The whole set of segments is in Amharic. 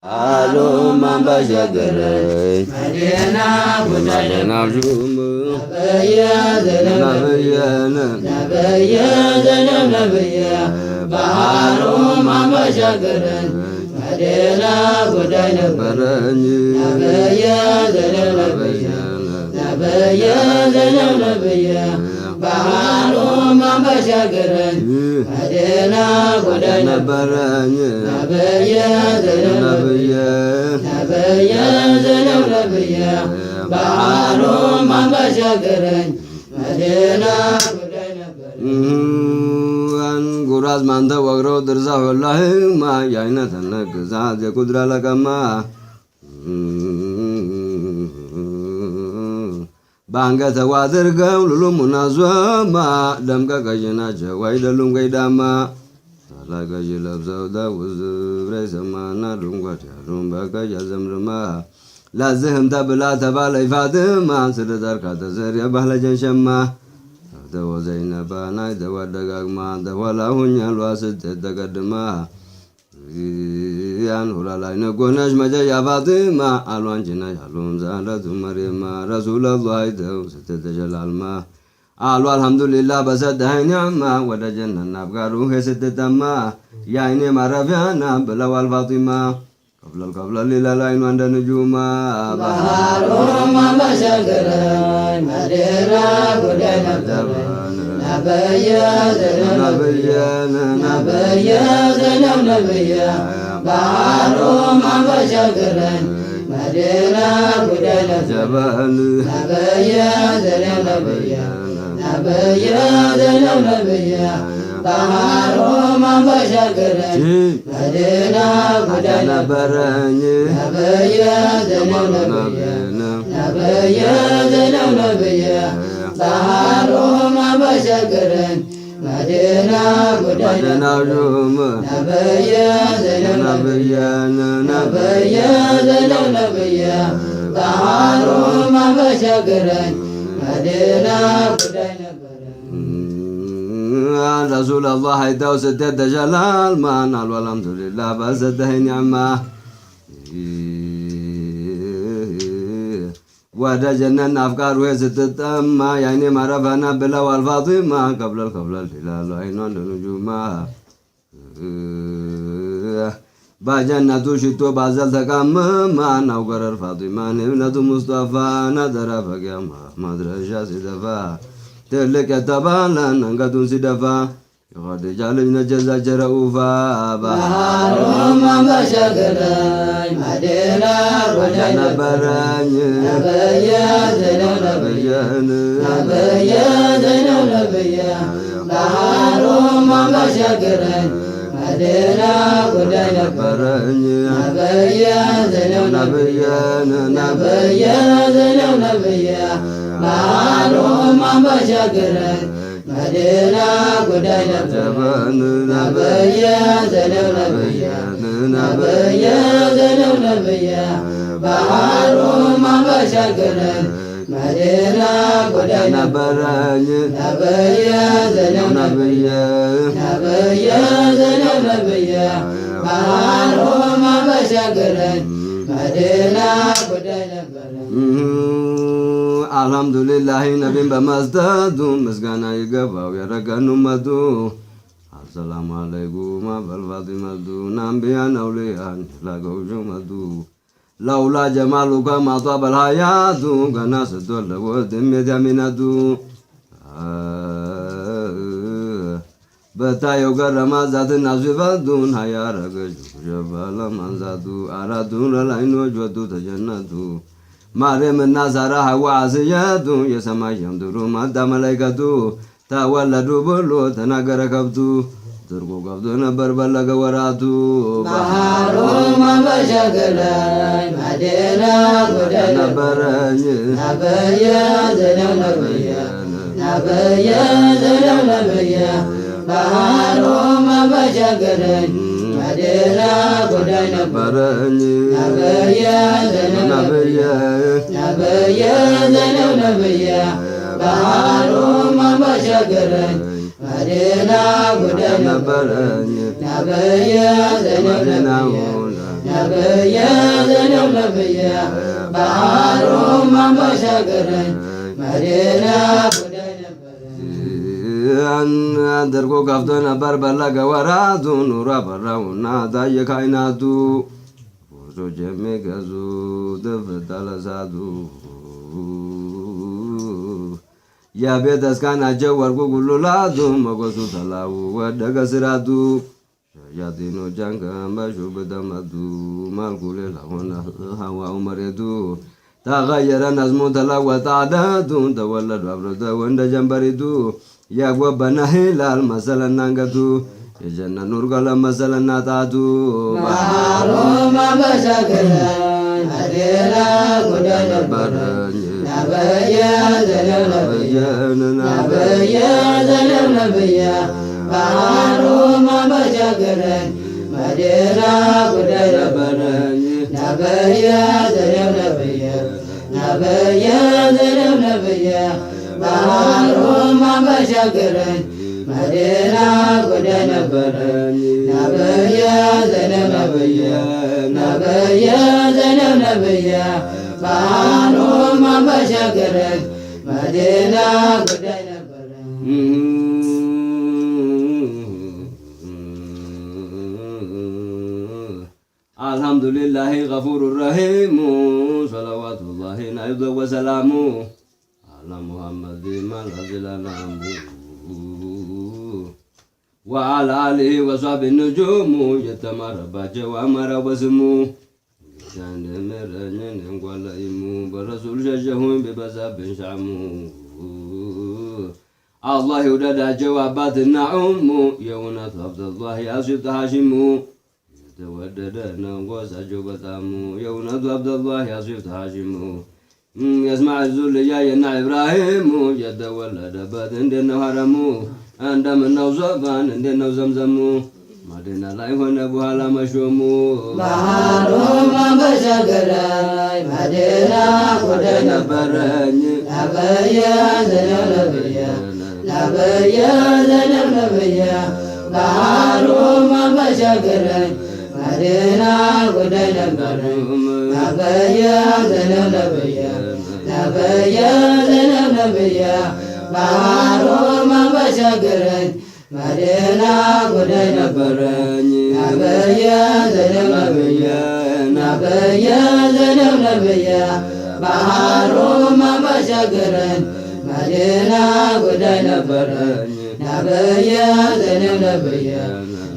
Alo mamba jagare Madina Madina jum Nabaya Zalam Nabaya Baharo mamba jagare Madina Budaya Nabaya Zalam Nabaya Nabaya Zalam Nabaya Baharo mamba jagare Madina Budaya Nabaya Zalam Nabaya Zalam Nabaya Baharo mamba jagare Madina ጉራዝ ማንተ ወግሮ ድርዛ ወላህማ ያይነተነ ግዛዝ የቁድራ ለቀማ ባንገተ ዋድርገው ሉሉ ሙናዞማ ደምቀ ቀይናቸው አይደሉም ገይዳማ ሳላገይ ለብሰው ዳውዝ ብሬ ሰማና ዱንጓት ያሉም በቀይ አዘምርማ ለዝህም ተብላ ተባለ ይፋትማ ስለዘርካ ተዘር የባህለ ጀንሸማ ተወዘይነባ ናይ ተወደጋግማ ተኋላሁኝ አልዋ ስትት ተቀድማ ያን ሁላላይ ነጎነሽ መጀያ ፋትማ አሏንችና ያሉም ዛለቱ መሬማ ረሱለላህ አይተው ስትተጀላልማ አሉ አልሐምዱሊላህ በሰጠኸኝ ኒዕማ ወደ ጀነት ናፍቃሩህ ስትጠማ የአይኔ ማረፊያና ብለዋል ፋጢማ ቀብለል ይላል አይኗ እንደ ንጁማ ባህሩማ መሸገረኝ መዲና ጉዳይ ነበረኝ ነብየ ዘነው ነብየ ባህሩማ መሸገረኝ መዲና ጉዳይ ነበረኝ ነብየ ዘነው ነብየ ነብየ ዘነው ነብየ ባህሩማ መሸገረኝ መዲና ጉዳይ ነበረኝ ነብየ ዘነው ነብየ ነብየ ዘነው ነብየ ባህሩማ መሸገረኝ መዲና ጉዳይ ነብየ ዘነው ነብየ ነብየ ዘነው ነብየ ባህሩማ መሸገረኝ መዲና ጉዳይ رسول الله حيث ستة جلال ما نال والحمد لله بسده نعمة ودا جنن أفكار وستتما يعني معرفنا بلا والفاطمة قبل الهلال عينان النجوما بجنة شتو بازل تكام ما نوغر الفاطمة ابنة مصطفى نظر فقيما مدرجة سدفا ትልቅ የተባለን አንገቱን ሲደፋ የኸዲጃ ልጅ ነጀዛ ጀረኡፋ ባህሩማ መሸገረኝ መዲና ጉዳይ ነበረኝ ነብየ ዘነው ነብየ ነብየ ዘነው ነብየ ባህሩማ መሸገረኝ መዲና ጉዳይ ነበረኝ ነብየ ዘነው ነብየ ነብየ ዘነው ነብየ ባህሩማ መሸገረኝ መዲና ጉዳይ ነበረኝ ነብየ ዘነው ነብየ ነብየ ዘነው ነብየ ባህሩማ መሸገረኝ መዲና ጉዳይ ነበረኝ ነብየ ዘነው ነብየ ነብየ ዘነው ነብየ ባህሩማ መሸገረኝ መዲና ጉዳይ ነበረኝ አልሐምዱሊላህ ነቢን በመስጠቱ ምስጋና ይገባው የረገኑ መቱ አሰላሙ አለይኩም አበልፋቲመቱ ናምቢያን አውሊያን ላገውሹ መቱ ለውላ ጀማሉ ከማቷ በልሃያቱ ገና ስትወለወት የሚያሚነቱ በታየው ገረማ ዛትና ሲፈቱን ሀያረገሹ ሸበለ ማንዛቱ አራቱን ለላይኖች ወጡ ተጀነቱ ማርያምና ሳራ ሐዋ አስያቱ የሰማይ የምድሩ ማዳ መላይከቱ ተወለዱ ብሎ ተናገረ ከብቱ ትርጉ ገብቶ ነበር በለገ ወራቱ ባህሩማ መሸገረኝ መዲና ጉዳይ ነበረኝ ነብየ ዘነው ነብየ ነብየ ዘነው ነብየ ባህሩማ መሸገረኝ መዲና ጉዳይ ነበረኝ ነብየ ዘነው ነብየ ነብየ ዘነው ነብየ ባህሩማ መሸገረኝ መዲና ጉዳይ ነበረኝ ነብየ ዘነው ነብየ ነብየ ዘነው ነብየ ባህሩን ማንበሻገረኝ መዲና ጉዳይ አደርጎ ከፍቶ ነበር በላ ገወራቱ ኑሮ በራውና ታየ ካይናቱ ፎሶች የሚገዙ ተፈታለ እሳቱ የቤተ እስካናቸው ወርቁ ጉልላቱ መጎሱ ተላው ወደቀ ስራቱ ሸያጢኖች አንከንበሹ ተመቱ መልኩ ሌላ ሆነ ሀዋው መሬቱ ተቀየረ ነዝሙ ተለወጠ አደቱ ተወለዱ አብረተው እንደ ጀንበሪቱ ያጎበነ ሂላል መሰለና አንገቱ የጀነት ኑር ቀለም መሰለና ጣቱ ባህሩ ማንበሻገረኝ መዲና ጉዳይ ነበረኝ ነብየ ዘነው ነብየ ነብየ ዘነው ነብየ ባህሩ ማንበሻገረኝ መዲና ጉዳይ ነበረኝ ነብየ ዘነው ነብየ ነብየ ዘነው ነብየ ባህሩ ማንበሻገረኝ መዲና ጉዳይ ነበረኝ ነብየ ዘነው ነብየ ነብየ ዘነው ነብየ ባህሩ ማንበሻገረኝ መዲና ጉዳይ ነበረኝ አልሐምዱሊላሂ ገፉሩ ረሂሙ ሰለዋቱላሂ ናይዘ ወሰላሙ አላ ሙሐመድ ማልአዝላላሙ ወአላ አሊሂ ወሷቢ ንጁሙ የተማረባቸው አማራ በስሙ ዛንደመረኝን እንጓላይሙ በረሱል ሸሸሁኝ ቢበዛብን ሻሙ አላህ ይውደዳቸው አባትና ኡሙ የእውነቱ አብደላህ ያስፍት ሐሺሙ የተወደደ ነው ጎሳቸው በጣሙ የእውነቱ አብደላህ ያስፍት ሐሺሙ የእስማዒል ዙልያ የና ኢብራሂሙ የተወለደበት እንዴት ነው ሐረሙ እንደምነው ዞፋን እንዴት ነው ዘምዘሙ መዲና ላይ ሆነ በኋላ መሾሙ ባህሩ ማንበሻገረኝ መዲና ጉዳይ ነበረኝ ነብየ ዘነው ነብየ ነብየ ዘነው ነብየ ባህሩ ማንበሻገረኝ መዲና ጉዳይ ነበረኝ ነብየ ዘነው ነብየ ነብየ ዘነው ነብየ ባህሩ ማንበሻገረኝ መዲና ጉዳይ ነበረኝ ነብየ ዘነው ነብየ ነብየ ዘነው ነብየ ባህሩ ማንበሻገረኝ መዲና ጉዳይ ነበረኝ ነብየ ዘነው ነብየ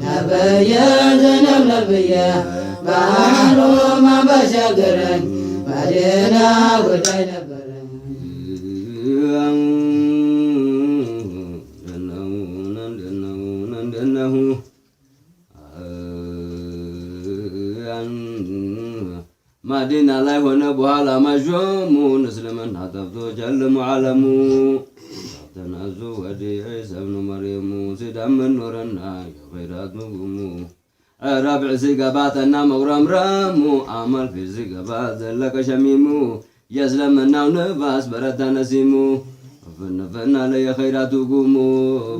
ነብየ ዘነው ነብየ ባህሩ ማንበሻገረኝ መዲና ጉዳይ ነበረኝ መዲና ላይ ሆነ በኋላ መሾሙን እስልምና ጠፍቶ ጨልሞ ዓለሙ ተናዙ ወዲህ ዒሳ ብኑ መርየሙ ሲዳምን ኖረና የኸይራት ምግሙ ረብዕ ሲገባተና መጉረምረሙ አመል ፊት ሲገባ ዘለቀ ሸሚሙ የእስልምናው ንፋስ በረታ ነሲሙ ፍንፍና ለየኸይራቱ ጉሙ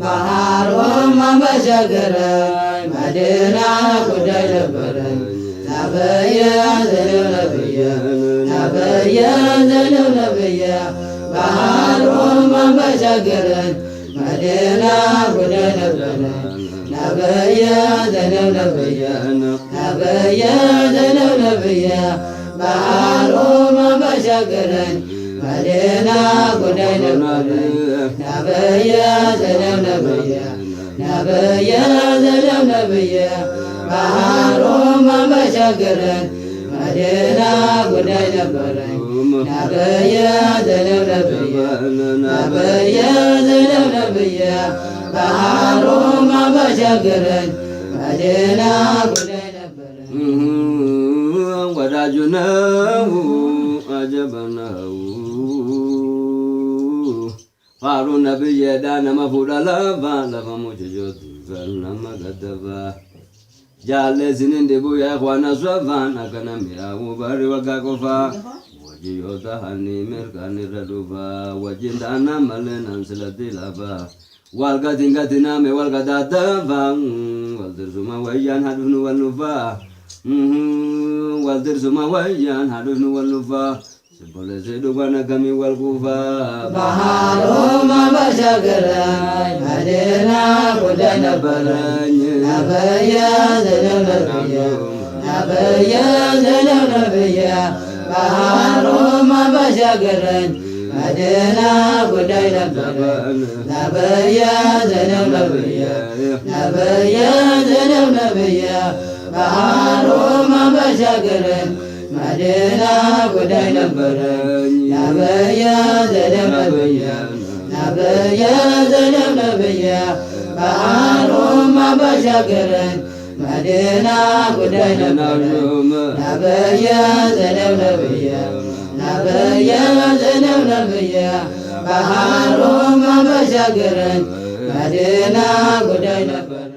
ባህሩ ማንበሻገረኝ መዲና ጉዳይ ነበረኝ ነብየ ዘነው ነብየ ነብየ ዘነው ነብየ ባህሩ ማንበሻገረኝ መዲና ጉዳይ ነበረኝ ነብየ ዘነው ነብየ ነብየ ዘነው ነብየ ባህሩ ማንበሻገረኝ መዲና ጉዳይ ነበረኝ ነብየ ዘነው ነብየ ነብየ ዘነው ነብየ ባህሩ ማንበሻገረኝ መዲና ጉዳይ ነበረኝ ነብየ ዘነው ነብየ ነብየ ዘነው ነብየ ባህሩ ማንበሻገረኝ መዲና ጉዳይ ነበረኝ ወዳጁ ነው አጀበ ነው ፋሩ ነብየ ዳነ መፉዳ ለባ ለፈሙች ጆቱ ከነመ ገደባ ጃሌ ሲንን ዲቡ የእኽዋነ ሶፋን አከነሚያው በሪ ወጋ ቆፋ ወጂዮታ ሀኒ ሚርካኒ ረዱፋ ወጂን ዳና መለናን ስለቲ ላፋ ዋልጋቲንጋቲናሜ ዋልጋዳተፋ ወልትርሱማ ወያን ሀዱፍኑ ወልኑፋ والدر زما ويان هادون والنفا سبول زيد وانا كمي والكوفا بحارهم بشكرين مدينة قدين برين نبيا زلو نبيا نبيا زلو نبيا بحارهم بشكرين مدينة قدين برين نبيا زلو نبيا نبيا زلو نبيا بحارهم بشكرين مدينة قدين برين نبيا زلو نبيا نبيا زلو نبيا بحارهم بشكرين مدينة قدين برين نبيا زلو نبيا نبيا زلو نبيا بحارهم بشكرين مدينة قدين برين